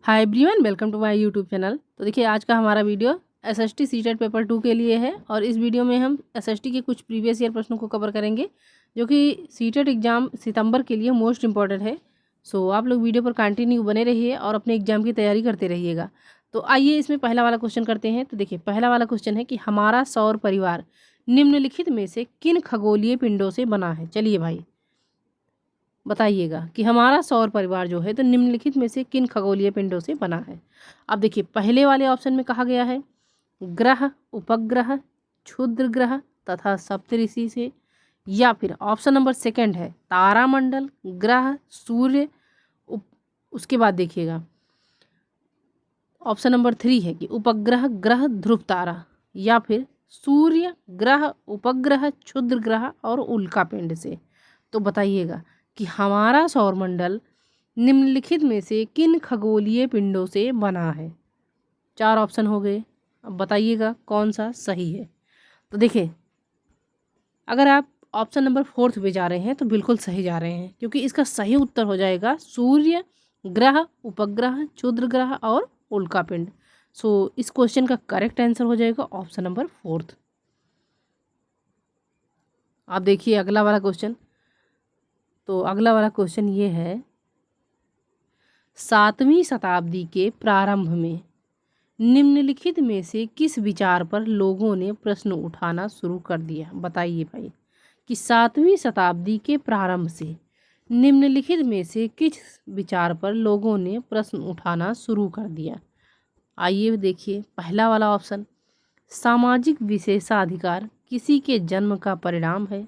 Hi everyone, welcome to my YouTube channel. तो देखिए, आज का हमारा वीडियो एसएसटी सीटेट पेपर 2 के लिए है और इस वीडियो में हम एसएसटी के कुछ प्रीवियस ईयर प्रश्नों को कवर करेंगे जो कि सीटेट एग्ज़ाम सितंबर के लिए मोस्ट इंपॉर्टेंट है। सो आप लोग वीडियो पर कंटिन्यू बने रहिए और अपने एग्जाम की तैयारी करते रहिएगा। तो आइए इसमें पहला वाला क्वेश्चन करते हैं। तो देखिए, पहला वाला क्वेश्चन है कि हमारा सौर परिवार निम्नलिखित में से किन खगोलीय पिंडों से बना है। चलिए भाई बताइएगा कि हमारा सौर परिवार जो है तो निम्नलिखित में से किन खगोलीय पिंडों से बना है। अब देखिए, पहले वाले ऑप्शन में कहा गया है ग्रह, उपग्रह, क्षुद्र ग्रह तथा सप्तऋषि से, या फिर ऑप्शन नंबर सेकंड है तारामंडल, ग्रह, सूर्य, उसके बाद देखिएगा ऑप्शन नंबर 3 है कि उपग्रह, ग्रह, ध्रुव तारा, या फिर सूर्य, ग्रह, उपग्रह, क्षुद्र ग्रह और उल्का पिंड से। तो बताइएगा कि हमारा सौरमंडल निम्नलिखित में से किन खगोलीय पिंडों से बना है। 4 ऑप्शन हो गए। अब बताइएगा कौन सा सही है। तो देखिए, अगर आप ऑप्शन नंबर 4 पे जा रहे हैं तो बिल्कुल सही जा रहे हैं, क्योंकि इसका सही उत्तर हो जाएगा सूर्य, ग्रह, उपग्रह, क्षुद्र ग्रह और उल्का पिंड। सो इस क्वेश्चन का करेक्ट आंसर हो जाएगा ऑप्शन नंबर 4। आप देखिए अगला वाला क्वेश्चन। तो अगला वाला क्वेश्चन ये है, 7वीं शताब्दी के प्रारंभ में निम्नलिखित में से किस विचार पर लोगों ने प्रश्न उठाना शुरू कर दिया। बताइए भाई कि 7वीं शताब्दी के प्रारंभ से निम्नलिखित में से किस विचार पर लोगों ने प्रश्न उठाना शुरू कर दिया। आइए देखिए, पहला वाला ऑप्शन, सामाजिक विशेषाधिकार किसी के जन्म का परिणाम है,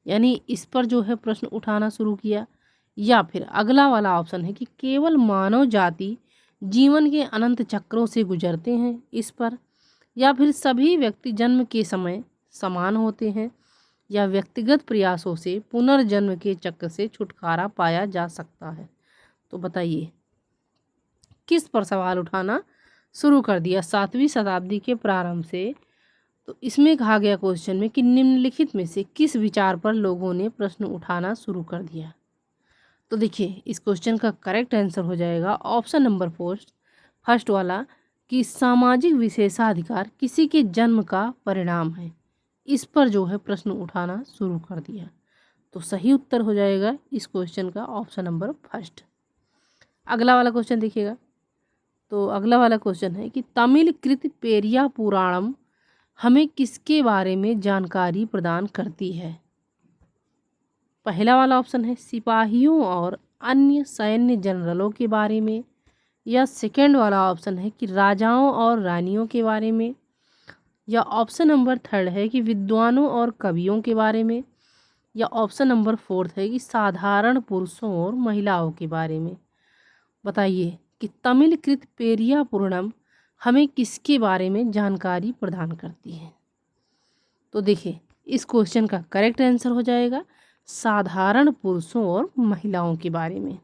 यानी इस पर जो है प्रश्न उठाना शुरू किया। या फिर अगला वाला ऑप्शन है कि केवल मानव जाति जीवन के अनंत चक्रों से गुजरते हैं, इस पर। या फिर सभी व्यक्ति जन्म के समय समान होते हैं, या व्यक्तिगत प्रयासों से पुनर्जन्म के चक्र से छुटकारा पाया जा सकता है। तो बताइए किस पर सवाल उठाना शुरू कर दिया 7वीं शताब्दी के प्रारंभ से। तो इसमें कहा गया क्वेश्चन में कि निम्नलिखित में से किस विचार पर लोगों ने प्रश्न उठाना शुरू कर दिया। तो देखिए, इस क्वेश्चन का करेक्ट आंसर हो जाएगा ऑप्शन नंबर 4, फर्स्ट वाला, कि सामाजिक विशेषाधिकार किसी के जन्म का परिणाम है, इस पर जो है प्रश्न उठाना शुरू कर दिया। तो सही उत्तर हो जाएगा इस क्वेश्चन का ऑप्शन नंबर 1। अगला वाला क्वेश्चन देखिएगा। तो अगला वाला क्वेश्चन है कि तमिल कृत पेरिया पुराणम हमें किसके बारे में जानकारी प्रदान करती है। पहला वाला ऑप्शन है सिपाहियों और अन्य सैन्य जनरलों के बारे में, या सेकंड वाला ऑप्शन है कि राजाओं और रानियों के बारे में, या ऑप्शन नंबर 3 है कि विद्वानों और कवियों के बारे में, या ऑप्शन नंबर 4 है कि साधारण पुरुषों और महिलाओं के बारे में। बताइए कि तमिल कृत पेरिया पुराणम हमें किसके बारे में जानकारी प्रदान करती है। तो देखिए, इस क्वेश्चन का करेक्ट आंसर हो जाएगा साधारण पुरुषों और महिलाओं के बारे में।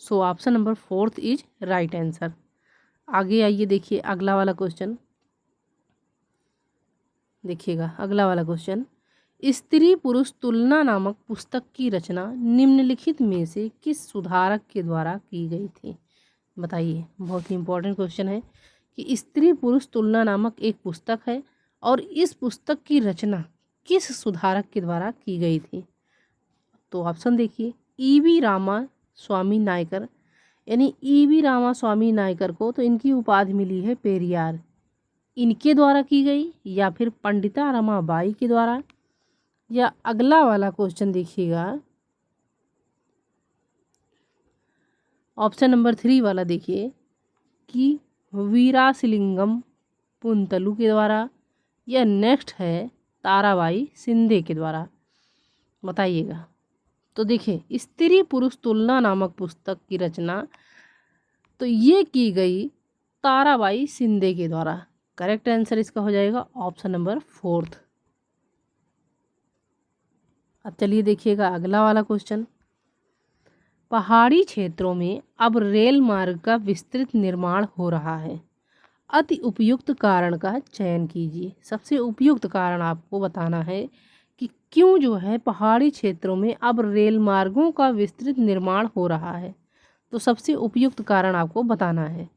So option number 4 is right answer. आगे आइए देखिए अगला वाला क्वेश्चन। देखिएगा अगला वाला क्वेश्चन, स्त्री पुरुष तुलना नामक पुस्तक की रचना निम्नलिखित में से किस सुधारक के द्वारा की गई थी। बताइए, बहुत ही इंपॉर्टेंट क्वेश्चन है कि स्त्री पुरुष तुलना नामक एक पुस्तक है और इस पुस्तक की रचना किस सुधारक के द्वारा की गई थी। तो ऑप्शन देखिए, ईवी रामा स्वामी नायकर, यानी ईवी रामा स्वामी नायकर को तो इनकी उपाधि मिली है पेरियार, इनके द्वारा की गई, या फिर पंडिता रमाबाई के द्वारा, या अगला वाला क्वेश्चन देखिएगा ऑप्शन नंबर 3 वाला, देखिए कि वीरासलिंगम पुंतलु के द्वारा, या नेक्स्ट है ताराबाई शिंदे के द्वारा। बताइएगा। तो देखिए, स्त्री पुरुष तुलना नामक पुस्तक की रचना तो ये की गई ताराबाई शिंदे के द्वारा। करेक्ट आंसर इसका हो जाएगा ऑप्शन नंबर 4। अब चलिए देखिएगा अगला वाला क्वेश्चन, पहाड़ी क्षेत्रों में अब रेल मार्ग का विस्तृत निर्माण हो रहा है, अति उपयुक्त कारण का चयन कीजिए। सबसे उपयुक्त कारण आपको बताना है कि क्यों जो है पहाड़ी क्षेत्रों में अब रेल मार्गों का विस्तृत निर्माण हो रहा है। तो सबसे उपयुक्त कारण आपको बताना है।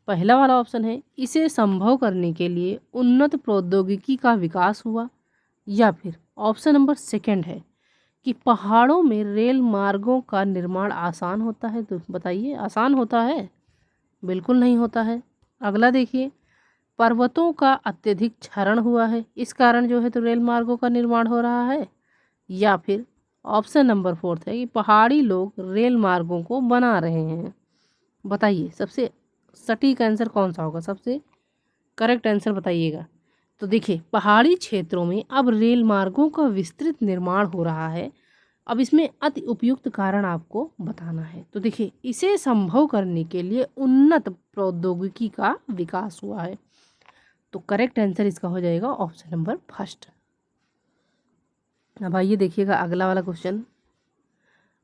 पहला वाला ऑप्शन है इसे संभव करने के लिए उन्नत प्रौद्योगिकी का विकास हुआ, या फिर ऑप्शन नंबर सेकंड है कि पहाड़ों में रेल मार्गों का निर्माण आसान होता है। तो बताइए, आसान होता है? बिल्कुल नहीं होता है। अगला देखिए, पर्वतों का अत्यधिक क्षरण हुआ है, इस कारण जो है तो रेल मार्गों का निर्माण हो रहा है, या फिर ऑप्शन नंबर फोर्थ है कि पहाड़ी लोग रेल मार्गों को बना रहे हैं। बताइए सबसे सटीक आंसर कौन सा होगा, सबसे करेक्ट आंसर बताइएगा। तो देखिए, पहाड़ी क्षेत्रों में अब रेल मार्गों का विस्तृत निर्माण हो रहा है। अब इसमें अति उपयुक्त कारण आपको बताना है। तो देखिए, इसे संभव करने के लिए उन्नत प्रौद्योगिकी का विकास हुआ है। तो करेक्ट आंसर इसका हो जाएगा ऑप्शन नंबर फर्स्ट। अब आइए देखिएगा अगला वाला क्वेश्चन।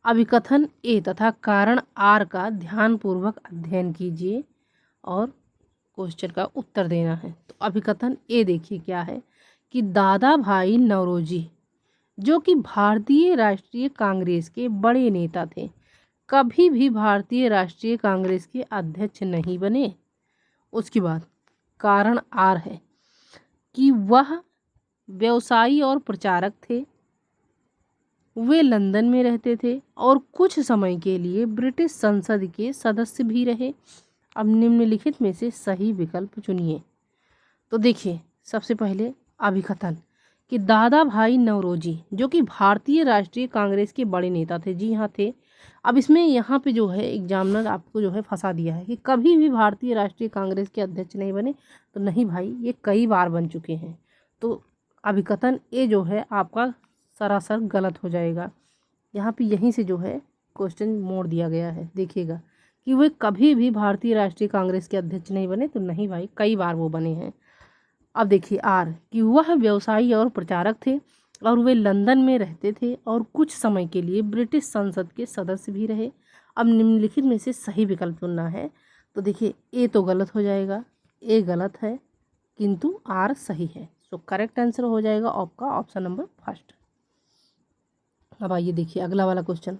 अभिकथन ए तथा कारण आर का ध्यानपूर्वक अध्ययन कीजिए और क्वेश्चन का उत्तर देना है। तो अभिकथन ए देखिए क्या है कि दादा भाई नौरोजी जो कि भारतीय राष्ट्रीय कांग्रेस के बड़े नेता थे, कभी भी भारतीय राष्ट्रीय कांग्रेस के अध्यक्ष नहीं बने। उसके बाद कारण आर है कि वह व्यवसायी और प्रचारक थे, वे लंदन में रहते थे और कुछ समय के लिए ब्रिटिश संसद के सदस्य भी रहे। अब निम्नलिखित में से सही विकल्प चुनिए। तो देखिए, सबसे पहले अभिकथन कि दादा भाई नौरोजी जो कि भारतीय राष्ट्रीय कांग्रेस के बड़े नेता थे, जी हाँ थे। अब इसमें यहाँ पे जो है एग्जामिनर आपको जो है फंसा दिया है कि कभी भी भारतीय राष्ट्रीय कांग्रेस के अध्यक्ष नहीं बने। तो नहीं भाई, ये कई बार बन चुके हैं। तो अभिकथन ए जो है आपका सरासर गलत हो जाएगा। यहाँ पे यहीं से जो है क्वेश्चन मोड़ दिया गया है। देखिएगा कि वे कभी भी भारतीय राष्ट्रीय कांग्रेस के अध्यक्ष नहीं बने। तो नहीं भाई, कई बार वो बने हैं। अब देखिए आर कि वह व्यवसायी और प्रचारक थे और वे लंदन में रहते थे और कुछ समय के लिए ब्रिटिश संसद के सदस्य भी रहे। अब निम्नलिखित में से सही विकल्प चुनना है। तो देखिए, ए तो गलत हो जाएगा, ए गलत है किंतु आर सही है। सो करेक्ट आंसर हो जाएगा आपका ऑप्शन नंबर फर्स्ट। अब आइए देखिए अगला वाला क्वेश्चन।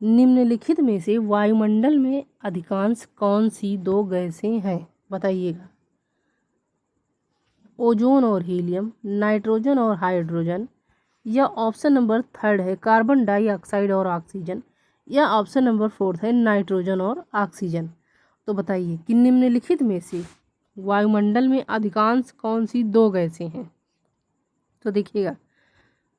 निम्नलिखित में से वायुमंडल में अधिकांश कौन सी दो गैसें हैं? बताइएगा। ओजोन और हीलियम, नाइट्रोजन और हाइड्रोजन, या ऑप्शन नंबर थर्ड है कार्बन डाइऑक्साइड और ऑक्सीजन, या ऑप्शन नंबर फोर्थ है नाइट्रोजन और ऑक्सीजन। तो बताइए कि निम्नलिखित में से वायुमंडल में अधिकांश कौन सी दो गैसें हैं? तो देखिएगा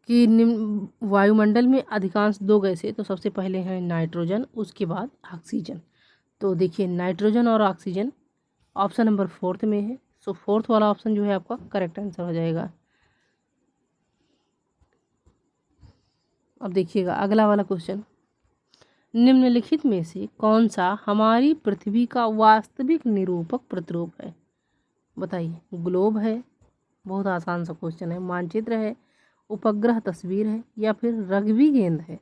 कि निम्न वायुमंडल में अधिकांश दो गैसें, तो सबसे पहले हैं नाइट्रोजन, उसके बाद ऑक्सीजन। तो देखिए, नाइट्रोजन और ऑक्सीजन ऑप्शन नंबर फोर्थ में है। सो फोर्थ वाला ऑप्शन जो है आपका करेक्ट आंसर हो जाएगा। अब देखिएगा अगला वाला क्वेश्चन। निम्नलिखित में से कौन सा हमारी पृथ्वी का वास्तविक निरूपक प्रतिरूप है? बताइए। ग्लोब है, बहुत आसान सा क्वेश्चन है, मानचित्र है, उपग्रह तस्वीर है, या फिर रग्बी गेंद है।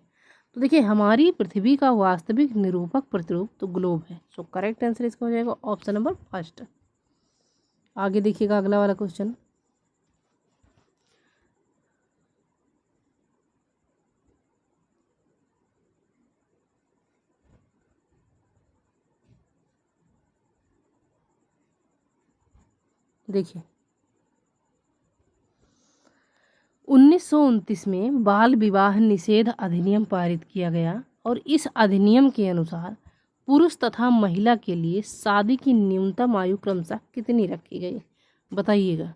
तो देखिए, हमारी पृथ्वी का वास्तविक निरूपक प्रतिरूप तो ग्लोब है। सो करेक्ट आंसर इसका हो जाएगा ऑप्शन नंबर फर्स्ट। आगे देखिएगा अगला वाला क्वेश्चन। देखिए, 1929 में बाल विवाह निषेध अधिनियम पारित किया गया और इस अधिनियम के अनुसार पुरुष तथा महिला के लिए शादी की न्यूनतम आयु क्रमशः कितनी रखी गई? बताइएगा।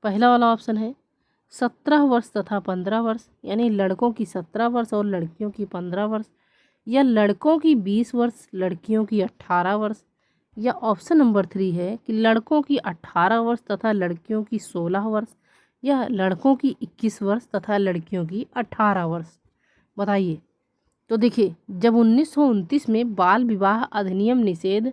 पहला वाला ऑप्शन है 17 वर्ष तथा 15 वर्ष, यानी लड़कों की 17 वर्ष और लड़कियों की 15 वर्ष, या लड़कों की 20 वर्ष लड़कियों की 18 वर्ष, या ऑप्शन नंबर 3 है कि लड़कों की 18 वर्ष तथा लड़कियों की 16 वर्ष, या लड़कों की 21 वर्ष तथा लड़कियों की 18 वर्ष। बताइए। तो देखिए, जब 1929 में बाल विवाह अधिनियम निषेध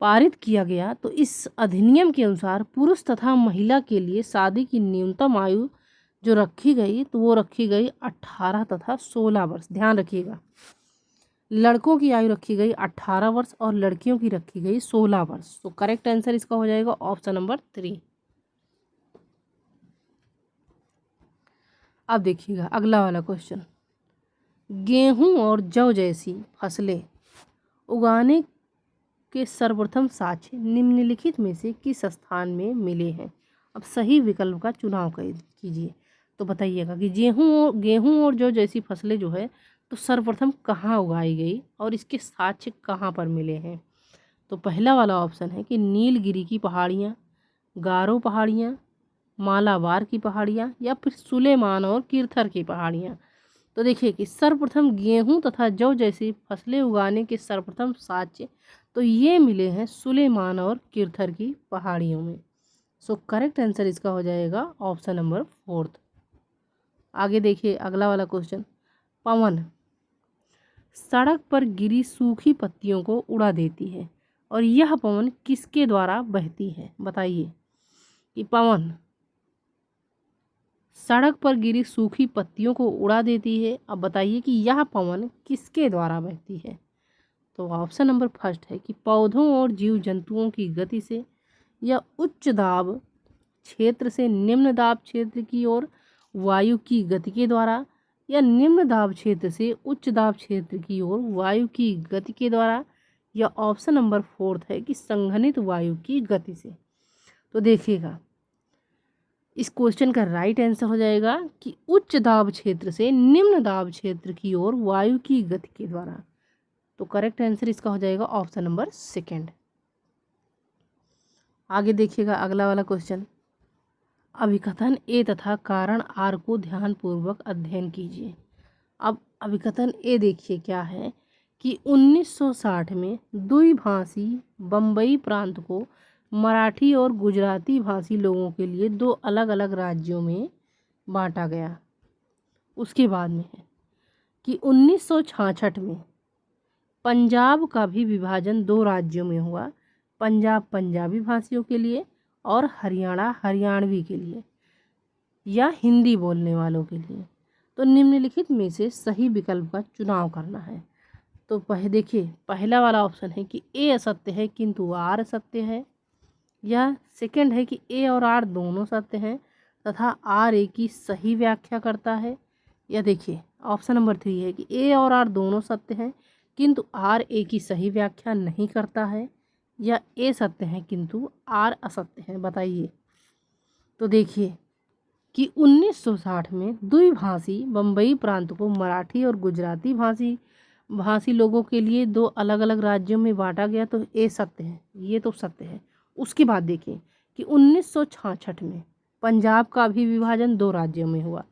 पारित किया गया तो इस अधिनियम के अनुसार पुरुष तथा महिला के लिए शादी की न्यूनतम आयु जो रखी गई तो वो रखी गई 18 तथा 16 वर्ष। ध्यान रखिएगा, लड़कों की आयु रखी गई 18 वर्ष और लड़कियों की रखी गई 16 वर्ष। तो करेक्ट आंसर इसका हो जाएगा ऑप्शन नंबर 3। अब देखिएगा अगला वाला क्वेश्चन। गेहूं और जौ जैसी फसलें उगाने के सर्वप्रथम साक्ष्य निम्नलिखित में से किस स्थान में मिले हैं? अब सही विकल्प का चुनाव कीजिए। तो बताइएगा कि गेहूं और जौ जैसी फसलें जो है तो सर्वप्रथम कहाँ उगाई गई और इसके साक्ष्य कहाँ पर मिले हैं? तो पहला वाला ऑप्शन है कि नीलगिरी की पहाड़ियाँ, गारो पहाड़ियाँ, मालाबार की पहाड़ियाँ या फिर सुलेमान और किरथर की पहाड़ियाँ। तो देखिए कि सर्वप्रथम गेहूं तथा जौ जैसी फसलें उगाने के सर्वप्रथम साक्ष्य तो ये मिले हैं सुलेमान और किरथर की पहाड़ियों में। सो करेक्ट आंसर इसका हो जाएगा ऑप्शन नंबर 4। आगे देखिए अगला वाला क्वेश्चन। पवन सड़क पर गिरी सूखी पत्तियों को उड़ा देती है और यह पवन किसके द्वारा बहती है? बताइए कि पवन सड़क पर गिरी सूखी पत्तियों को उड़ा देती है। अब बताइए कि यह पवन किसके द्वारा बहती है? तो ऑप्शन नंबर फर्स्ट है कि पौधों और जीव जंतुओं की गति से, या उच्च दाब क्षेत्र से निम्न दाब क्षेत्र की ओर वायु की गति के द्वारा, या निम्न दाब क्षेत्र से उच्च दाब क्षेत्र की ओर वायु की गति के द्वारा, या ऑप्शन नंबर 4 है कि संघनित वायु की गति से। तो देखिएगा इस क्वेश्चन का राइट आंसर हो जाएगा कि उच्च दाब क्षेत्र से निम्न दाब क्षेत्र की ओर वायु की गति के द्वारा। तो करेक्ट आंसर इसका हो जाएगा ऑप्शन नंबर 2। आगे देखिएगा अगला वाला क्वेश्चन। अभिकथन ए तथा कारण आर को ध्यानपूर्वक अध्ययन कीजिए। अब अभिकथन ए देखिए क्या है कि 1960 में द्विभाषी बम्बई प्रांत को मराठी और गुजराती भाषी लोगों के लिए 2 अलग अलग राज्यों में बांटा गया। उसके बाद में है कि 1966 में पंजाब का भी विभाजन 2 राज्यों में हुआ, पंजाब पंजाबी भाषियों के लिए और हरियाणा हरियाणवी के लिए या हिंदी बोलने वालों के लिए। तो निम्नलिखित में से सही विकल्प का चुनाव करना है। तो देखिए पहला वाला ऑप्शन है कि ए असत्य है किंतु आर सत्य है, या सेकंड है कि ए और आर दोनों सत्य हैं तथा आर ए की सही व्याख्या करता है, या देखिए ऑप्शन नंबर 3 है कि ए और आर दोनों सत्य हैं किंतु आर ए की सही व्याख्या नहीं करता है, या ए सत्य है किंतु आर असत्य है। बताइए। तो देखिए कि 1960 में द्विभाषी बम्बई प्रांत को मराठी और गुजराती भाषी लोगों के लिए 2 अलग अलग राज्यों में बांटा गया। तो ए सत्य है, ये तो सत्य है। उसके बाद देखिए कि 1966 में पंजाब का भी विभाजन 2 राज्यों में हुआ,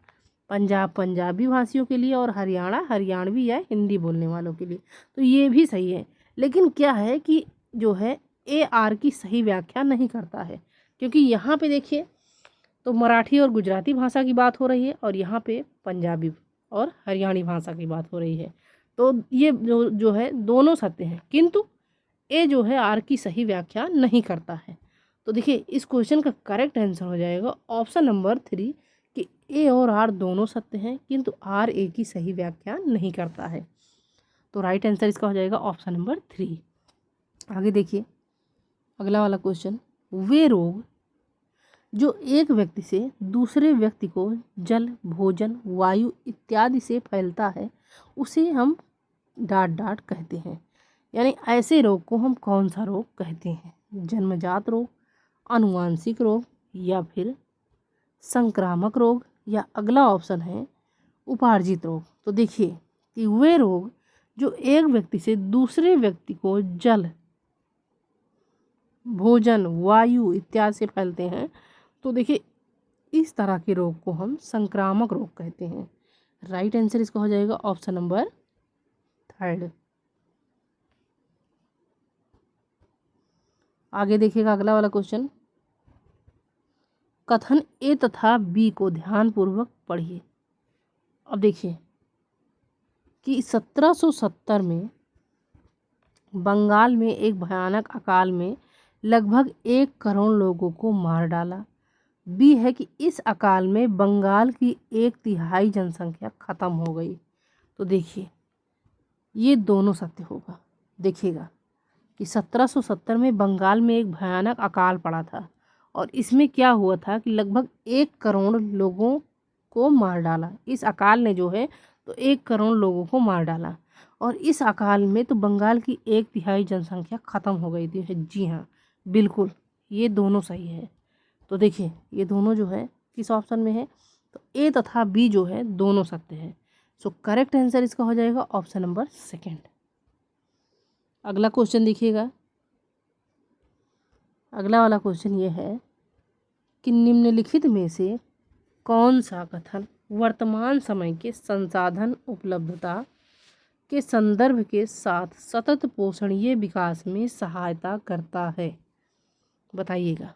पंजाब पंजाबी भाषियों के लिए और हरियाणा हरियाणवी या हिंदी बोलने वालों के लिए। तो ये भी सही है, लेकिन क्या है कि जो है ए आर की सही व्याख्या नहीं करता है, क्योंकि यहाँ पे देखिए तो मराठी और गुजराती भाषा की बात हो रही है और यहाँ पे पंजाबी और हरियाणी भाषा की बात हो रही है। तो ये जो है दोनों सत्य हैं, किंतु ए जो है आर की सही व्याख्या नहीं करता है। तो देखिए इस क्वेश्चन का करेक्ट आंसर हो जाएगा ऑप्शन नंबर 3 कि ए और आर दोनों सत्य हैं किंतु आर ए की सही व्याख्या नहीं करता है। तो राइट आंसर इसका हो जाएगा ऑप्शन नंबर 3। आगे देखिए अगला वाला क्वेश्चन। वे रोग जो एक व्यक्ति से दूसरे व्यक्ति को जल भोजन वायु इत्यादि से फैलता है उसे हम डाँट कहते हैं। यानी ऐसे रोग को हम कौन सा रोग कहते हैं? जन्मजात रोग, आनुवांशिक रोग, या फिर संक्रामक रोग, या अगला ऑप्शन है उपार्जित रोग। तो देखिए कि वे रोग जो एक व्यक्ति से दूसरे व्यक्ति को जल भोजन वायु इत्यादि से फैलते हैं, तो देखिए इस तरह के रोग को हम संक्रामक रोग कहते हैं। राइट आंसर इसका हो जाएगा ऑप्शन नंबर 3। आगे देखिएगा अगला वाला क्वेश्चन। कथन ए तथा बी को ध्यानपूर्वक पढ़िए। अब देखिए कि 1770 में बंगाल में एक भयानक अकाल में लगभग 1 करोड़ लोगों को मार डाला। बी है कि इस अकाल में बंगाल की 1/3 जनसंख्या खत्म हो गई। तो देखिए ये दोनों सत्य होगा। देखिएगा कि 1770 में बंगाल में एक भयानक अकाल पड़ा था और इसमें क्या हुआ था कि लगभग 1 करोड़ लोगों को मार डाला। इस अकाल ने जो है तो 1 करोड़ लोगों को मार डाला। और इस अकाल में तो बंगाल की 1/3 जनसंख्या खत्म हो गई थी। जी हाँ, बिल्कुल ये दोनों सही है। तो देखिए ये दोनों जो है किस ऑप्शन में है, तो ए तथा बी जो है दोनों सत्य है। सो करेक्ट आंसर इसका हो जाएगा ऑप्शन नंबर सेकंड। अगला क्वेश्चन देखिएगा। अगला वाला क्वेश्चन ये है कि निम्नलिखित में से कौन सा कथन वर्तमान समय के संसाधन उपलब्धता के संदर्भ के साथ सतत पोषणीय विकास में सहायता करता है, बताइएगा।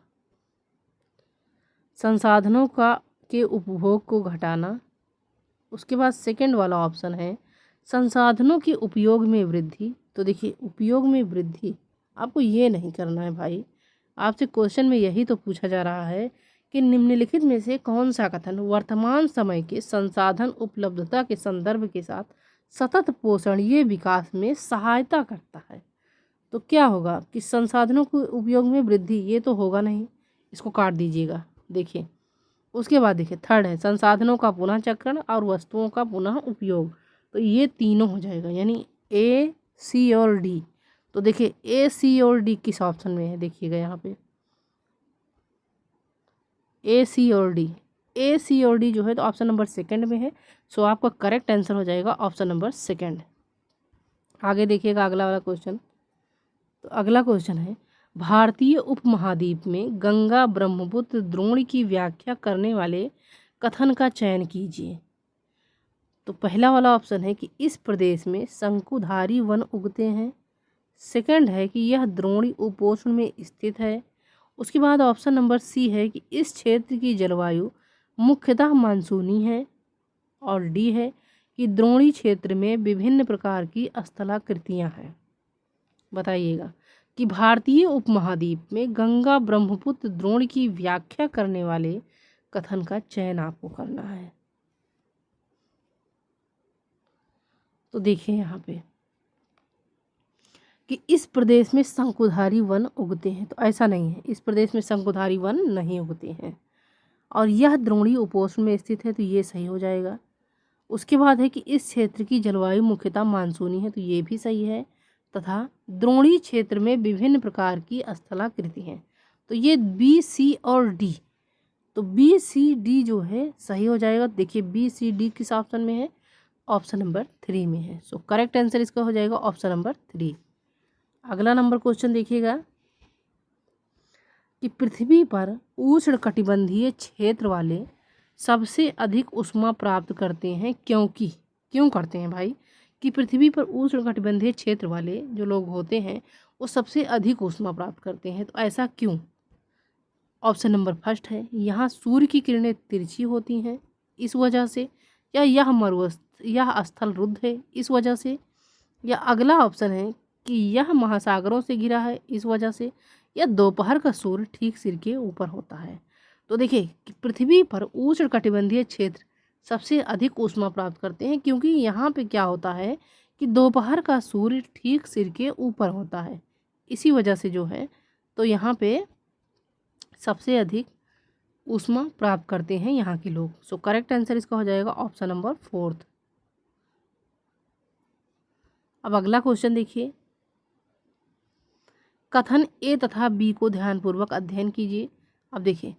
संसाधनों के उपभोग को घटाना, उसके बाद सेकंड वाला ऑप्शन है संसाधनों के उपयोग में वृद्धि। तो देखिए उपयोग में वृद्धि आपको ये नहीं करना है भाई, आपसे क्वेश्चन में यही तो पूछा जा रहा है कि निम्नलिखित में से कौन सा कथन वर्तमान समय के संसाधन उपलब्धता के संदर्भ के साथ सतत पोषणीय विकास में सहायता करता है। तो क्या होगा कि संसाधनों के उपयोग में वृद्धि, ये तो होगा नहीं, इसको काट दीजिएगा। देखिए उसके बाद देखिए थर्ड है संसाधनों का पुनः चक्रण और वस्तुओं का पुनः उपयोग। तो ये तीनों हो जाएगा, यानी ए सी और डी। तो देखिए ए सी और डी किस ऑप्शन में है, देखिएगा यहाँ पे ए सी और डी। ए सी और डी जो है तो ऑप्शन नंबर सेकंड में है। सो आपका करेक्ट आंसर हो जाएगा ऑप्शन नंबर सेकंड। आगे देखिएगा अगला वाला क्वेश्चन। तो अगला क्वेश्चन है भारतीय उपमहाद्वीप में गंगा ब्रह्मपुत्र द्रोणी की व्याख्या करने वाले कथन का चयन कीजिए। तो पहला वाला ऑप्शन है कि इस प्रदेश में शंकुधारी वन उगते हैं। सेकंड है कि यह द्रोणी उपोष्ण में स्थित है। उसके बाद ऑप्शन नंबर सी है कि इस क्षेत्र की जलवायु मुख्यतः मानसूनी है। और डी है कि द्रोणी क्षेत्र में विभिन्न प्रकार की स्थलाकृतियां हैं। बताइएगा कि भारतीय उपमहाद्वीप में गंगा ब्रह्मपुत्र द्रोणी की व्याख्या करने वाले कथन का चयन आपको करना है। तो देखिए यहाँ पे कि इस प्रदेश में शंकुधारी वन उगते हैं, तो ऐसा नहीं है, इस प्रदेश में शंकुधारी वन नहीं उगते हैं। और यह द्रोणी उपोष्ण में स्थित है, तो ये सही हो जाएगा। उसके बाद है कि इस क्षेत्र की जलवायु मुख्यतः मानसूनी है, तो ये भी सही है। तथा द्रोणी क्षेत्र में विभिन्न प्रकार की स्थलाकृति हैं, तो ये बी सी और डी। तो बी सी डी जो है सही हो जाएगा। देखिए बी सी डी किस ऑप्शन में है, ऑप्शन नंबर 3 में है। सो करेक्ट आंसर इसका हो जाएगा ऑप्शन नंबर 3। अगला नंबर क्वेश्चन देखिएगा कि पृथ्वी पर उष्णकटिबंधीय क्षेत्र वाले सबसे अधिक ऊष्मा प्राप्त करते हैं, क्योंकि क्यों करते हैं भाई, कि पृथ्वी पर उष्णकटिबंधीय क्षेत्र वाले जो लोग होते हैं वो सबसे अधिक ऊष्मा प्राप्त करते हैं, तो ऐसा क्यों। ऑप्शन नंबर फर्स्ट है यहाँ सूर्य की किरणें तिरछी होती हैं इस वजह से, या यह स्थल रुद्ध है इस वजह से, या अगला ऑप्शन है कि यह महासागरों से घिरा है इस वजह से, या दोपहर का सूर्य ठीक सिर के ऊपर होता है। तो देखिए कि पृथ्वी पर उष्णकटिबंधीय क्षेत्र सबसे अधिक ऊष्मा प्राप्त करते हैं, क्योंकि यहाँ पे क्या होता है कि दोपहर का सूर्य ठीक सिर के ऊपर होता है, इसी वजह से जो है तो यहाँ पे सबसे अधिक ऊष्मा प्राप्त करते हैं यहाँ के लोग। सो करेक्ट आंसर इसका हो जाएगा ऑप्शन नंबर 4। अब अगला क्वेश्चन देखिए, कथन ए तथा बी को ध्यानपूर्वक अध्ययन कीजिए। अब देखिए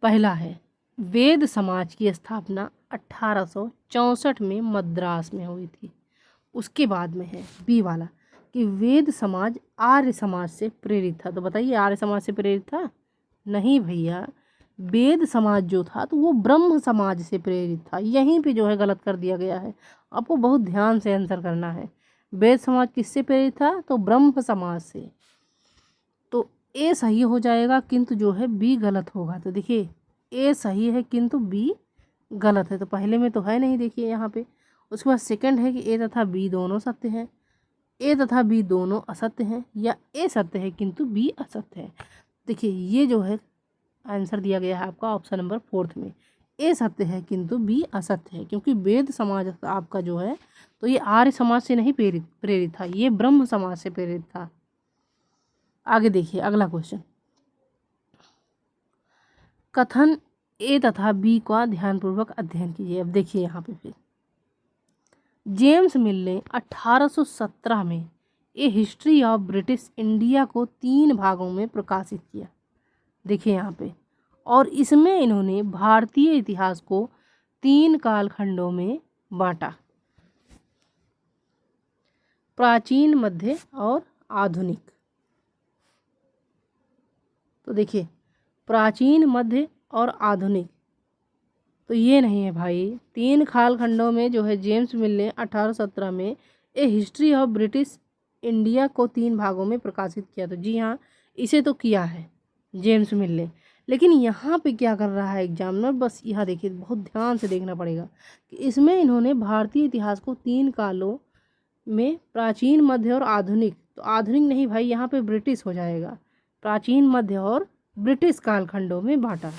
पहला है वेद समाज की स्थापना 1864 में मद्रास में हुई थी। उसके बाद में है बी वाला कि वेद समाज आर्य समाज से प्रेरित था। तो बताइए आर्य समाज से प्रेरित था? नहीं भैया, वेद समाज जो था तो वो ब्रह्म समाज से प्रेरित था। यहीं पे जो है गलत कर दिया गया है, आपको बहुत ध्यान से आंसर करना है। वेद समाज किससे प्रेरित था? तो ब्रह्म समाज से। तो ए सही हो जाएगा, किंतु जो है बी गलत होगा। तो देखिए ए सही है किंतु बी गलत है, तो पहले में तो है नहीं, देखिए यहाँ पे। उसके बाद सेकंड है कि ए तथा बी दोनों सत्य हैं, ए तथा बी दोनों असत्य हैं, या ए सत्य है किंतु बी असत्य है। देखिए ये जो है आंसर दिया गया है आपका ऑप्शन नंबर 4 में, ए सत्य है किंतु बी असत्य है, क्योंकि वेद समाज आपका जो है तो ये आर्य समाज से नहीं प्रेरित था, ये ब्रह्म समाज से प्रेरित था। आगे देखिए अगला क्वेश्चन, कथन ए तथा बी का ध्यानपूर्वक अध्ययन कीजिए। अब देखिए यहाँ पे फिर जेम्स मिल ने 1817 में ए हिस्ट्री ऑफ ब्रिटिश इंडिया को 3 भागों में प्रकाशित किया। देखिए यहाँ पे, और इसमें इन्होंने भारतीय इतिहास को 3 कालखंडों में बांटा, प्राचीन, मध्य और आधुनिक। तो देखिए प्राचीन, मध्य और आधुनिक, तो ये नहीं है भाई। 3 कालखंडों में जो है जेम्स मिल ने 1817 में ए हिस्ट्री ऑफ ब्रिटिश इंडिया को 3 भागों में प्रकाशित किया। तो जी हाँ, इसे तो किया है जेम्स मिल ने, लेकिन यहाँ पे क्या कर रहा है एग्जामिनर, बस यहाँ देखिए बहुत ध्यान से देखना पड़ेगा कि इसमें इन्होंने भारतीय इतिहास को 3 कालों में, प्राचीन, मध्य और आधुनिक, तो आधुनिक नहीं भाई, यहाँ पे ब्रिटिश हो जाएगा, प्राचीन, मध्य और ब्रिटिश कालखंडों में बांटा।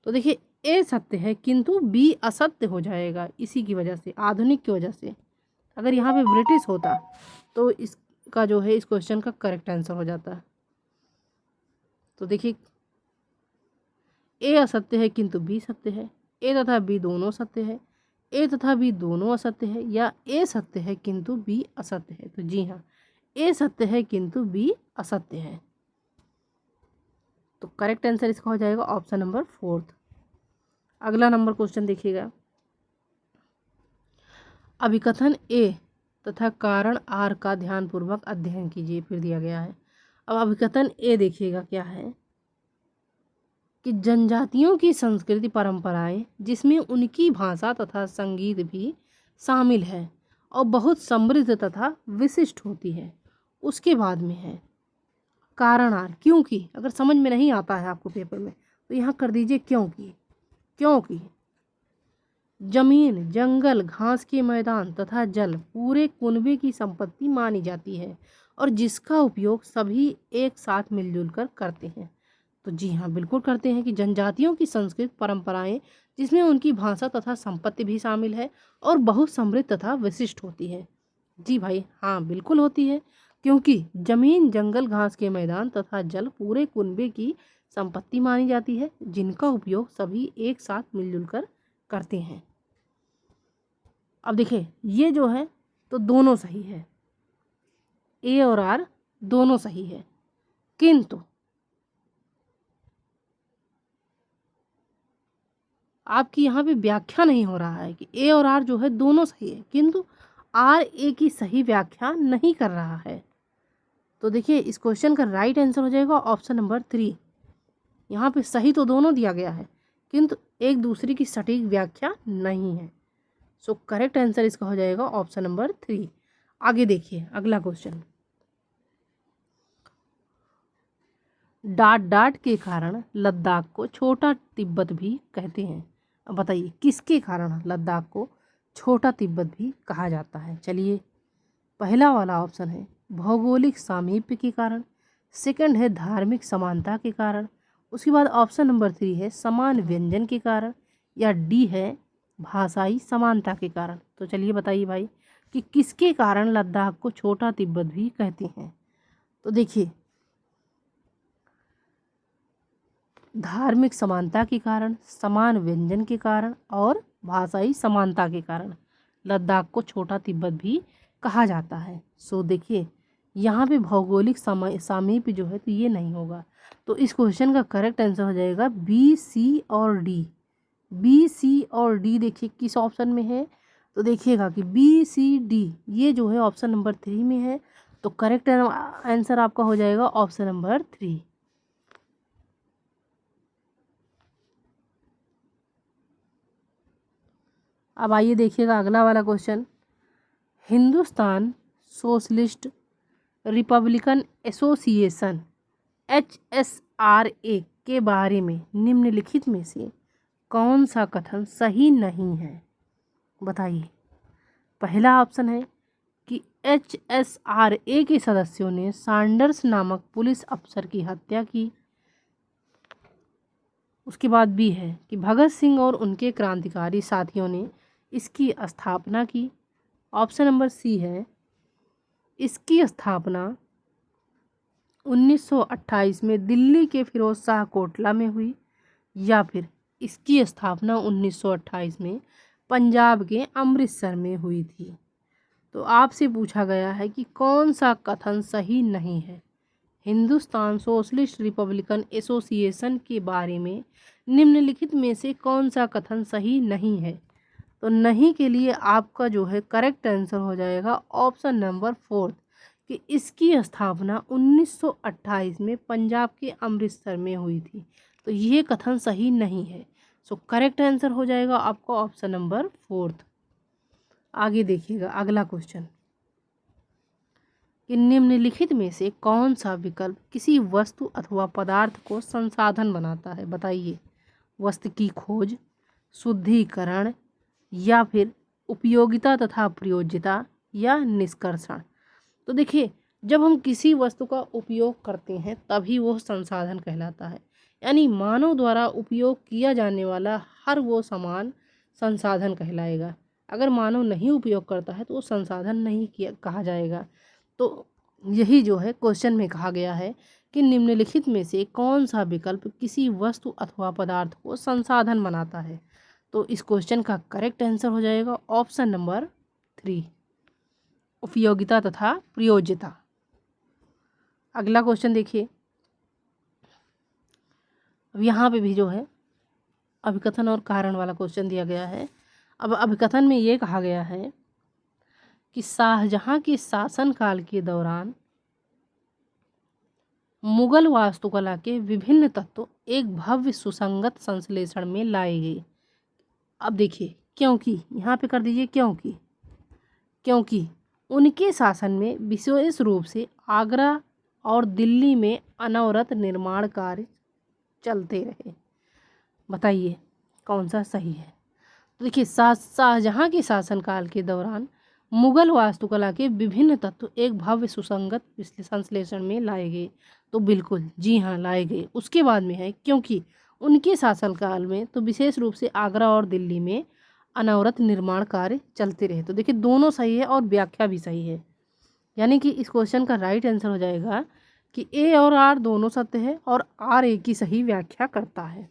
तो देखिए ए सत्य है किंतु बी असत्य हो जाएगा, इसी की वजह से, आधुनिक की वजह से। अगर यहाँ पे ब्रिटिश होता तो इसका जो है इस क्वेश्चन का करेक्ट आंसर हो जाता। तो देखिए ए असत्य है किंतु बी सत्य है, ए तथा बी दोनों सत्य है, ए तथा बी दोनों असत्य है, या ए सत्य है किंतु बी असत्य है। तो जी हाँ, ए सत्य है किंतु बी असत्य है। तो करेक्ट आंसर इसका हो जाएगा ऑप्शन नंबर 4। अगला नंबर क्वेश्चन देखिएगा, अभिकथन ए तथा कारण आर का ध्यानपूर्वक अध्ययन कीजिए, फिर दिया गया है। अब अभिकथन ए देखिएगा क्या है कि जनजातियों की संस्कृति परंपराएं जिसमें उनकी भाषा तथा संगीत भी शामिल है और बहुत समृद्ध तथा विशिष्ट होती है। उसके बाद में है कारण आर, क्योंकि अगर समझ में नहीं आता है आपको पेपर में तो यहाँ कर दीजिए क्योंकि। क्योंकि जमीन, जंगल, घास के मैदान तथा जल पूरे कुनबे की संपत्ति मानी जाती है और जिसका उपयोग सभी एक साथ मिलजुल कर करते हैं। तो जी हाँ, बिल्कुल करते हैं कि जनजातियों की संस्कृति परंपराएं जिसमें उनकी भाषा तथा संपत्ति भी शामिल है और बहुत समृद्ध तथा विशिष्ट होती है। जी भाई हाँ, बिल्कुल होती है, क्योंकि जमीन, जंगल, घास के मैदान तथा जल पूरे कुनबे की संपत्ति मानी जाती है जिनका उपयोग सभी एक साथ मिलजुल कर करते हैं। अब देखिए ये जो है तो दोनों सही है, ए और आर दोनों सही है, किंतु आपकी यहाँ पे व्याख्या नहीं हो रहा है कि ए और आर जो है दोनों सही है किंतु आर ए की सही व्याख्या नहीं कर रहा है। तो देखिए इस क्वेश्चन का राइट आंसर हो जाएगा ऑप्शन नंबर 3। यहाँ पे सही तो दोनों दिया गया है किंतु एक दूसरे की सटीक व्याख्या नहीं है। सो करेक्ट आंसर इसका हो जाएगा ऑप्शन नंबर 3। आगे देखिए अगला क्वेश्चन, डाट डाट के कारण लद्दाख को छोटा तिब्बत भी कहते हैं। अब बताइए किसके कारण लद्दाख को छोटा तिब्बत भी कहा जाता है। चलिए, पहला वाला ऑप्शन है भौगोलिक सामीप्य के कारण, सेकंड है धार्मिक समानता के कारण, उसके बाद ऑप्शन नंबर 3 है समान व्यंजन के कारण, या डी है भाषाई समानता के कारण। तो चलिए बताइए भाई कि किसके कारण लद्दाख को छोटा तिब्बत भी कहते हैं। तो देखिए धार्मिक समानता के कारण, समान व्यंजन के कारण और भाषाई समानता के कारण लद्दाख को छोटा तिब्बत भी कहा जाता है। सो देखिए यहाँ पे भौगोलिक सामीप्य जो है तो ये नहीं होगा। तो इस क्वेश्चन का करेक्ट आंसर हो जाएगा बी, सी और डी। बी, सी और डी देखिए किस ऑप्शन में है, तो देखिएगा कि बी, सी, डी ये जो है ऑप्शन नंबर 3 में है। तो करेक्ट आंसर आपका हो जाएगा ऑप्शन नंबर 3। अब आइए देखिएगा अगला वाला question, Hindustan socialist Republican association HSRA के बारे में निम्नलिखित में से कौन सा कथन सही नहीं है। बताइए। पहला ऑप्शन है कि HSRA के सदस्यों ने सैंडर्स नामक पुलिस अफसर की हत्या की। उसके बाद बी है कि भगत सिंह और उनके क्रांतिकारी साथियों ने इसकी स्थापना की। ऑप्शन नंबर सी है इसकी स्थापना 1928 में दिल्ली के फिरोज शाह कोटला में हुई। या फिर इसकी स्थापना 1928 में पंजाब के अमृतसर में हुई थी। तो आपसे पूछा गया है कि कौन सा कथन सही नहीं है। हिंदुस्तान सोशलिस्ट रिपब्लिकन एसोसिएशन के बारे में निम्नलिखित में से कौन सा कथन सही नहीं है। तो नहीं के लिए आपका जो है करेक्ट आंसर हो जाएगा ऑप्शन नंबर 4 कि इसकी स्थापना 1928 में पंजाब के अमृतसर में हुई थी। तो ये कथन सही नहीं है। सो करेक्ट आंसर हो जाएगा आपका ऑप्शन नंबर 4। आगे देखिएगा अगला क्वेश्चन कि निम्नलिखित में से कौन सा विकल्प किसी वस्तु अथवा पदार्थ को संसाधन बनाता है। बताइए, वस्तु की खोज, शुद्धिकरण, या फिर उपयोगिता तथा प्रयोज्यता, या निष्कर्षण। तो देखिए, जब हम किसी वस्तु का उपयोग करते हैं तभी वो संसाधन कहलाता है। यानी मानव द्वारा उपयोग किया जाने वाला हर वो सामान संसाधन कहलाएगा। अगर मानव नहीं उपयोग करता है तो वो संसाधन नहीं किया कहा जाएगा। तो यही जो है क्वेश्चन में कहा गया है कि निम्नलिखित में से कौन सा विकल्प किसी वस्तु अथवा पदार्थ को संसाधन बनाता है। तो इस क्वेश्चन का करेक्ट आंसर हो जाएगा ऑप्शन नंबर 3, उपयोगिता तथा प्रयोज्यता। अगला क्वेश्चन देखिए, अब यहाँ पे भी जो है अभिकथन और कारण वाला क्वेश्चन दिया गया है। अब अभिकथन में ये कहा गया है कि शाहजहां के शासनकाल के दौरान मुगल वास्तुकला के विभिन्न तत्व एक भव्य सुसंगत संश्लेषण में लाए गए। अब देखिए, क्योंकि यहाँ पे कर दीजिए क्योंकि उनके शासन में विशेष रूप से आगरा और दिल्ली में अनवरत निर्माण कार्य चलते रहे। बताइए कौन सा सही है। तो देखिए, शाहजहां के शासनकाल के दौरान मुगल वास्तुकला के विभिन्न तत्व एक भव्य सुसंगत संश्लेषण में लाए गए। तो बिल्कुल जी हाँ, लाए गए। उसके बाद में है क्योंकि उनके शासनकाल में तो विशेष रूप से आगरा और दिल्ली में अनवरत निर्माण कार्य चलते रहे। तो देखिए, दोनों सही है और व्याख्या भी सही है। यानी कि इस क्वेश्चन का राइट आंसर हो जाएगा कि ए और आर दोनों सत्य है और आर ए की सही व्याख्या करता है।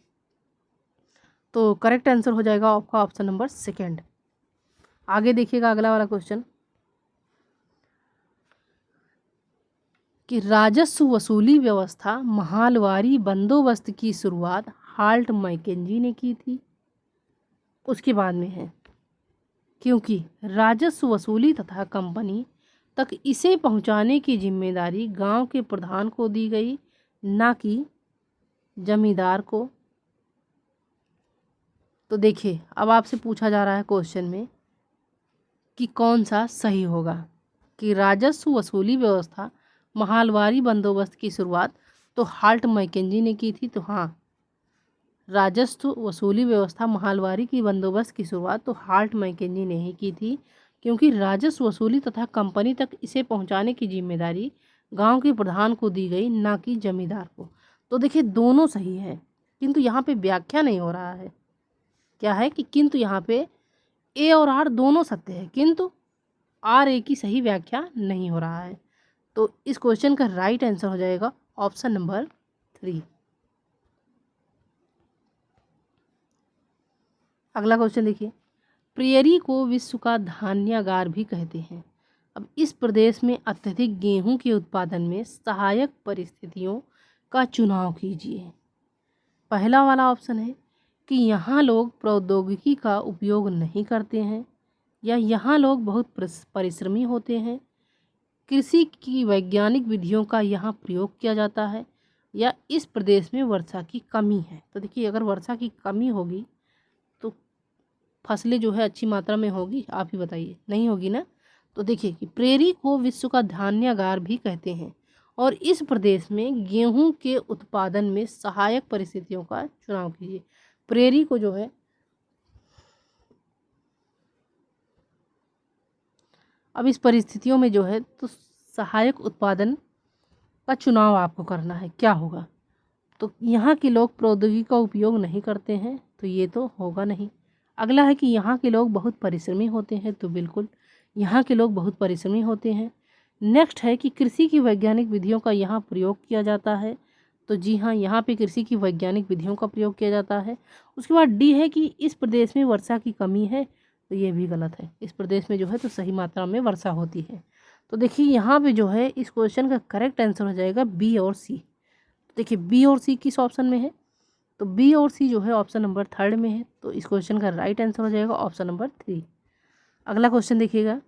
तो करेक्ट आंसर हो जाएगा आपका ऑप्शन नंबर 2। आगे देखिएगा अगला वाला क्वेश्चन कि राजस्व वसूली व्यवस्था महालवारी बंदोबस्त की शुरुआत हाल्ट मैकेंजी ने की थी। उसके बाद में है क्योंकि राजस्व वसूली तथा कंपनी तक इसे पहुंचाने की जिम्मेदारी गांव के प्रधान को दी गई, ना कि जमींदार को। तो देखिए, अब आपसे पूछा जा रहा है क्वेश्चन में कि कौन सा सही होगा कि राजस्व वसूली व्यवस्था महालवारी बंदोबस्त की शुरुआत तो हाल्ट मैकेंजी ने की थी। तो हाँ, राजस्व वसूली व्यवस्था महालवारी की बंदोबस्त की शुरुआत तो हाल्ट मैकेंजी ने ही की थी, क्योंकि राजस्व वसूली तथा कंपनी तक इसे पहुंचाने की जिम्मेदारी गांव के प्रधान को दी गई, ना कि जमींदार को। तो देखिए, दोनों सही है, किंतु यहाँ पे व्याख्या नहीं हो रहा है। क्या है कि किंतु यहाँ पे ए और आर दोनों सत्य है, किंतु आर ए की सही व्याख्या नहीं हो रहा है। तो इस क्वेश्चन का राइट आंसर हो जाएगा ऑप्शन नंबर 3। अगला क्वेश्चन देखिए, प्रेरी को विश्व का धान्यागार भी कहते हैं। अब इस प्रदेश में अत्यधिक गेहूं के उत्पादन में सहायक परिस्थितियों का चुनाव कीजिए। पहला वाला ऑप्शन है कि यहाँ लोग प्रौद्योगिकी का उपयोग नहीं करते हैं, या यहाँ लोग बहुत परिश्रमी होते हैं, कृषि की वैज्ञानिक विधियों का यहाँ प्रयोग किया जाता है, या इस प्रदेश में वर्षा की कमी है। तो देखिए, अगर वर्षा की कमी होगी तो फसलें जो है अच्छी मात्रा में होगी, आप ही बताइए, नहीं होगी ना। तो देखिए कि प्रेरी को विश्व का धान्यागार भी कहते हैं और इस प्रदेश में गेहूं के उत्पादन में सहायक परिस्थितियों का चुनाव कीजिए। प्रेरी को जो है अब इस परिस्थितियों में जो है तो सहायक उत्पादन का चुनाव आपको करना है। क्या होगा, तो यहाँ के लोग प्रौद्योगिकी का उपयोग नहीं करते हैं, तो ये तो होगा नहीं। अगला है कि यहाँ के लोग बहुत परिश्रमी होते हैं, तो बिल्कुल यहाँ के लोग बहुत परिश्रमी होते हैं। नेक्स्ट है कि कृषि की वैज्ञानिक विधियों का यहाँ प्रयोग किया जाता है, तो जी हाँ, यहाँ पे कृषि की वैज्ञानिक विधियों का प्रयोग किया जाता है। उसके बाद डी है कि इस प्रदेश में वर्षा की कमी है, तो ये भी गलत है। इस प्रदेश में जो है तो सही मात्रा में वर्षा होती है। तो देखिए यहाँ पे जो है इस क्वेश्चन का करेक्ट आंसर हो जाएगा बी और सी। देखिए बी और सी किस ऑप्शन में है, तो बी और सी जो है ऑप्शन नंबर 3 में है। तो इस क्वेश्चन का राइट आंसर हो जाएगा ऑप्शन नंबर 3। अगला क्वेश्चन देखिएगा,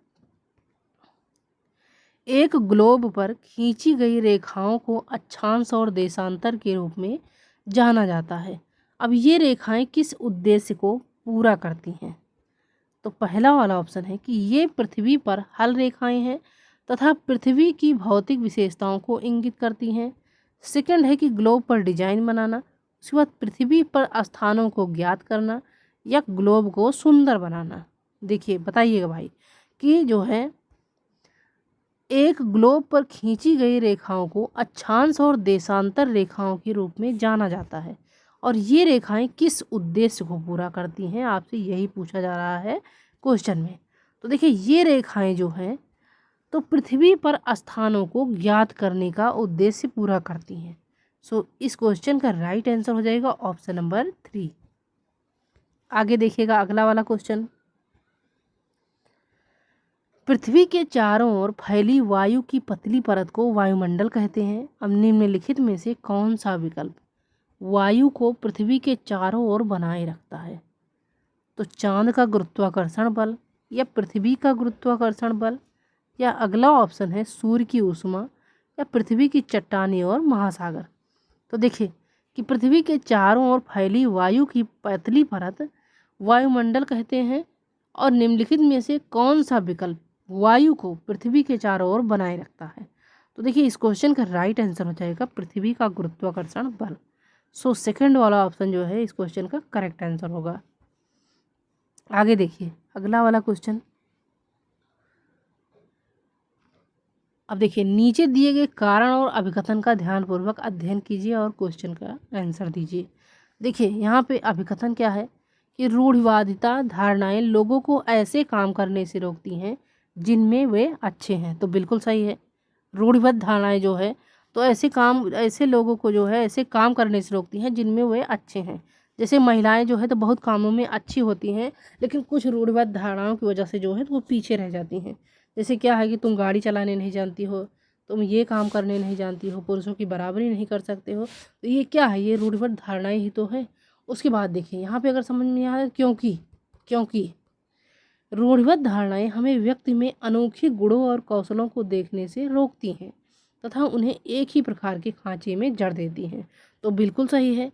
एक ग्लोब पर खींची गई रेखाओं को अक्षांश और देशांतर के रूप में जाना जाता है। अब ये रेखाएं किस उद्देश्य को पूरा करती हैं, तो पहला वाला ऑप्शन है कि ये पृथ्वी पर हल रेखाएं हैं तथा पृथ्वी की भौतिक विशेषताओं को इंगित करती हैं। सेकंड है कि ग्लोब पर डिजाइन बनाना। उसके बाद पृथ्वी पर स्थानों को ज्ञात करना या ग्लोब को सुंदर बनाना। देखिए बताइएगा भाई कि जो है एक ग्लोब पर खींची गई रेखाओं को अक्षांश और देशांतर रेखाओं के रूप में जाना जाता है और ये रेखाएं किस उद्देश्य को पूरा करती हैं, आपसे यही पूछा जा रहा है क्वेश्चन में। तो देखिए ये रेखाएं जो हैं तो पृथ्वी पर स्थानों को ज्ञात करने का उद्देश्य पूरा करती हैं। सो इस क्वेश्चन का राइट आंसर हो जाएगा ऑप्शन नंबर 3। आगे देखिएगा अगला वाला क्वेश्चन, पृथ्वी के चारों ओर फैली वायु की पतली परत को वायुमंडल कहते हैं। अब निम्नलिखित में से कौन सा विकल्प वायु को पृथ्वी के चारों ओर बनाए रखता है, तो चांद का गुरुत्वाकर्षण बल या पृथ्वी का गुरुत्वाकर्षण बल या अगला ऑप्शन है सूर्य की ऊष्मा या पृथ्वी की चट्टानें और महासागर। तो देखिए कि पृथ्वी के चारों ओर फैली वायु की पतली परत वायुमंडल कहते हैं और निम्नलिखित में से कौन सा विकल्प वायु को पृथ्वी के चारों ओर बनाए रखता है, तो देखिए इस क्वेश्चन का राइट आंसर हो जाएगा पृथ्वी का गुरुत्वाकर्षण बल। सो सेकंड वाला ऑप्शन जो है इस क्वेश्चन का करेक्ट आंसर होगा। आगे देखिए अगला वाला क्वेश्चन, अब देखिए नीचे दिए गए कारण और अभिकथन का ध्यानपूर्वक अध्ययन कीजिए और क्वेश्चन का आंसर दीजिए। देखिए यहाँ पे अभिकथन क्या है कि रूढ़िवादिता धारणाएं लोगों को ऐसे काम करने से रोकती हैं जिनमें वे अच्छे हैं, तो बिल्कुल सही है। रूढ़िवाद धारणाएं जो है तो ऐसे लोगों को जो है ऐसे काम करने से रोकती हैं जिनमें वे अच्छे हैं। जैसे महिलाएं जो है तो बहुत कामों में अच्छी होती हैं लेकिन कुछ रूढ़िवाद धारणाओं की वजह से जो है तो वो पीछे रह जाती हैं। जैसे क्या है कि तुम गाड़ी चलाने नहीं जानती हो, तुम ये काम करने नहीं जानती हो, पुरुषों की बराबरी नहीं कर सकते हो, तो ये क्या है, ये रूढ़िवाद धारणाएं ही तो है। उसके बाद देखिए यहाँ पे अगर समझ में आए क्योंकि रूढ़िवाद धारणाएं हमें व्यक्ति में अनोखे गुणों और कौशलों को देखने से रोकती हैं तथा उन्हें एक ही प्रकार के खांचे में जड़ देती हैं, तो बिल्कुल सही है।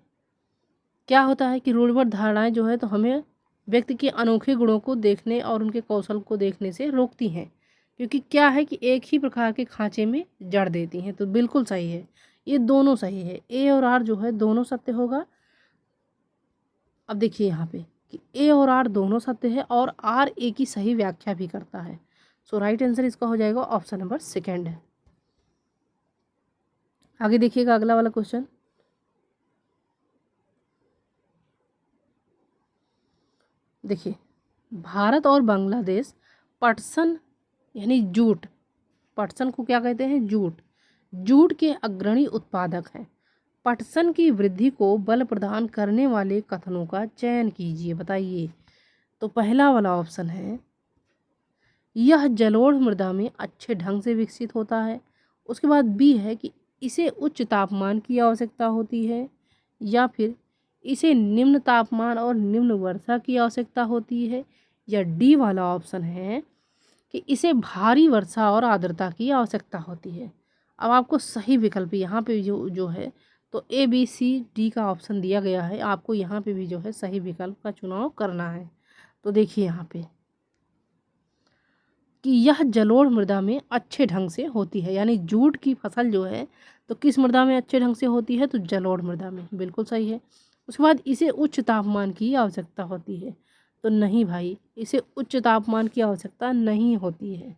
क्या होता है कि रूढ़िवाद धारणाएं जो है तो हमें व्यक्ति के अनोखे गुणों को देखने और उनके कौशल को देखने से रोकती हैं, क्योंकि क्या है कि एक ही प्रकार के खांचे में जड़ देती हैं, तो बिल्कुल सही है। ये दोनों सही है, ए और आर जो है दोनों सत्य होगा। अब देखिए यहाँ पे कि ए और आर दोनों सत्य है और आर ए की सही व्याख्या भी करता है। सो राइट आंसर इसका हो जाएगा ऑप्शन नंबर 2 है। आगे देखिएगा अगला वाला क्वेश्चन, देखिए भारत और बांग्लादेश पटसन यानी जूट, पटसन को क्या कहते हैं, जूट के अग्रणी उत्पादक हैं। पटसन की वृद्धि को बल प्रदान करने वाले कथनों का चयन कीजिए, बताइए। तो पहला वाला ऑप्शन है यह जलोढ़ मृदा में अच्छे ढंग से विकसित होता है। उसके बाद बी है कि इसे उच्च तापमान की आवश्यकता होती है, या फिर इसे निम्न तापमान और निम्न वर्षा की आवश्यकता होती है, या डी वाला ऑप्शन है कि इसे भारी वर्षा और आर्द्रता की आवश्यकता होती है। अब आपको सही विकल्प यहाँ पे जो है तो ए बी सी डी का ऑप्शन दिया गया है, आपको यहाँ पे भी जो है सही विकल्प का चुनाव करना है। तो देखिए यहाँ पे कि यह जलोढ़ मृदा में अच्छे ढंग से होती है, यानी जूट की फसल जो है तो किस मृदा में अच्छे ढंग से होती है, तो जलोढ़ मृदा में, बिल्कुल सही है। उसके बाद इसे उच्च तापमान की आवश्यकता होती है, तो नहीं भाई, इसे उच्च तापमान की आवश्यकता नहीं होती है।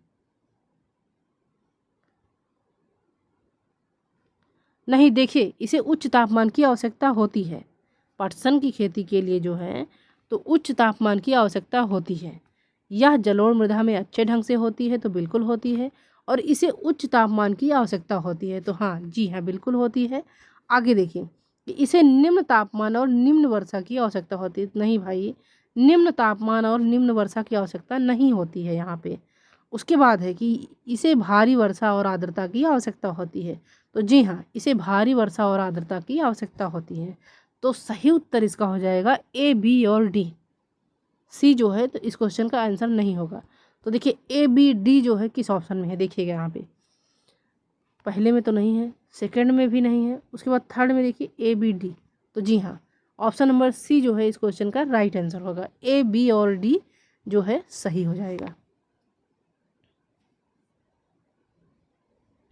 नहीं, देखिए इसे उच्च तापमान की आवश्यकता होती है। पटसन की खेती के लिए जो है तो उच्च तापमान की आवश्यकता होती है। यह जलोढ़ मृदा में अच्छे ढंग से होती है, तो बिल्कुल होती है, और इसे उच्च तापमान की आवश्यकता होती है, तो हाँ जी हाँ बिल्कुल होती है। आगे देखिए कि इसे निम्न तापमान और निम्न वर्षा की आवश्यकता होती है। नहीं भाई, निम्न तापमान और निम्न वर्षा की आवश्यकता नहीं होती है यहाँ पे। उसके बाद है कि इसे भारी वर्षा और आर्द्रता की आवश्यकता होती है। तो जी हाँ, इसे भारी वर्षा और आर्द्रता की आवश्यकता होती है। तो सही उत्तर इसका हो जाएगा ए, बी और डी। सी जो है तो इस क्वेश्चन का आंसर नहीं होगा। तो देखिए ए, बी, डी जो है किस ऑप्शन में है, देखिएगा यहाँ पे पहले में तो नहीं है, सेकंड में भी नहीं है, उसके बाद थर्ड में देखिए ए, बी, डी। तो जी हाँ, ऑप्शन नंबर सी जो है इस क्वेश्चन का राइट आंसर होगा। ए, बी और डी जो है सही हो जाएगा।